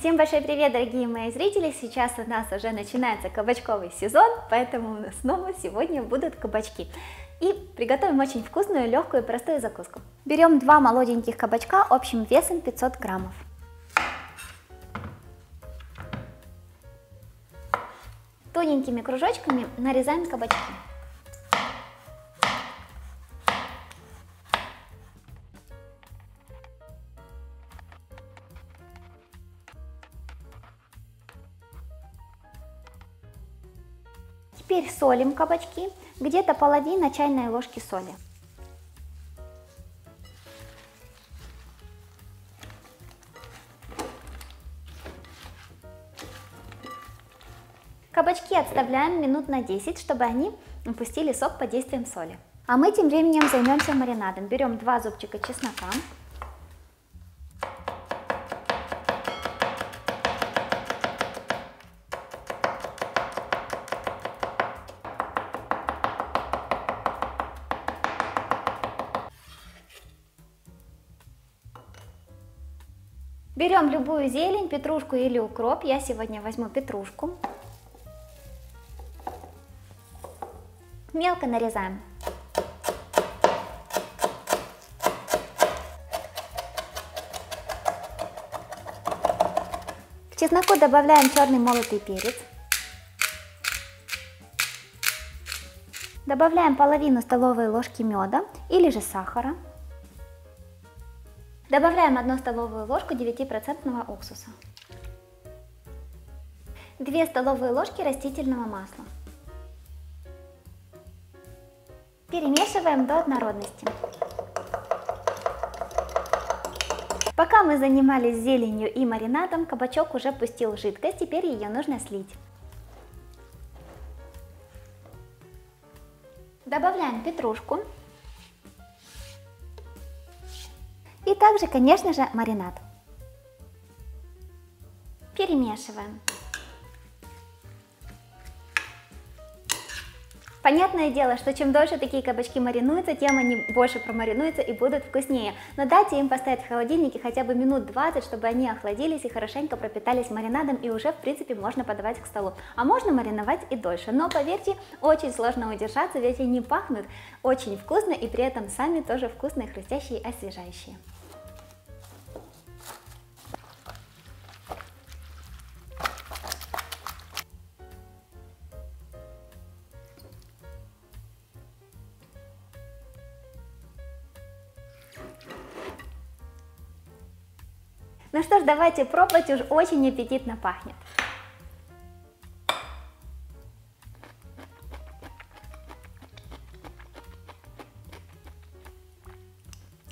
Всем большой привет, дорогие мои зрители! Сейчас у нас уже начинается кабачковый сезон, поэтому у нас снова сегодня будут кабачки. И приготовим очень вкусную, легкую и простую закуску. Берем 2 молоденьких кабачка общим весом 500 граммов. Тоненькими кружочками нарезаем кабачки. Теперь солим кабачки, где-то половина чайной ложки соли. Кабачки отставляем минут на 10, чтобы они пустили сок под действием соли. А мы тем временем займемся маринадом. Берем 2 зубчика чеснока. Берем любую зелень, петрушку или укроп. Я сегодня возьму петрушку. Мелко нарезаем. К чесноку добавляем черный молотый перец. Добавляем половину столовой ложки меда или же сахара. Добавляем 1 столовую ложку 9% уксуса. 2 столовые ложки растительного масла. Перемешиваем до однородности. Пока мы занимались зеленью и маринадом, кабачок уже пустил жидкость, теперь ее нужно слить. Добавляем петрушку. И также, конечно же, маринад. Перемешиваем. Понятное дело, что чем дольше такие кабачки маринуются, тем они больше промаринуются и будут вкуснее. Но дайте им постоять в холодильнике хотя бы минут 20, чтобы они охладились и хорошенько пропитались маринадом, и уже, в принципе, можно подавать к столу. А можно мариновать и дольше. Но, поверьте, очень сложно удержаться, ведь они пахнут очень вкусно и при этом сами тоже вкусные, хрустящие и освежающие. Ну что ж, давайте пробовать, уж очень аппетитно пахнет.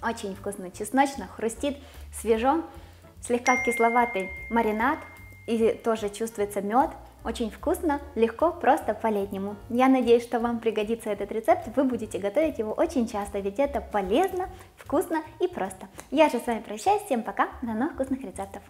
Очень вкусно, чесночно, хрустит, свежо, слегка кисловатый маринад и тоже чувствуется мед. Очень вкусно, легко, просто по-летнему. Я надеюсь, что вам пригодится этот рецепт, вы будете готовить его очень часто, ведь это полезно, вкусно и просто. Я же с вами прощаюсь, всем пока, до новых вкусных рецептов.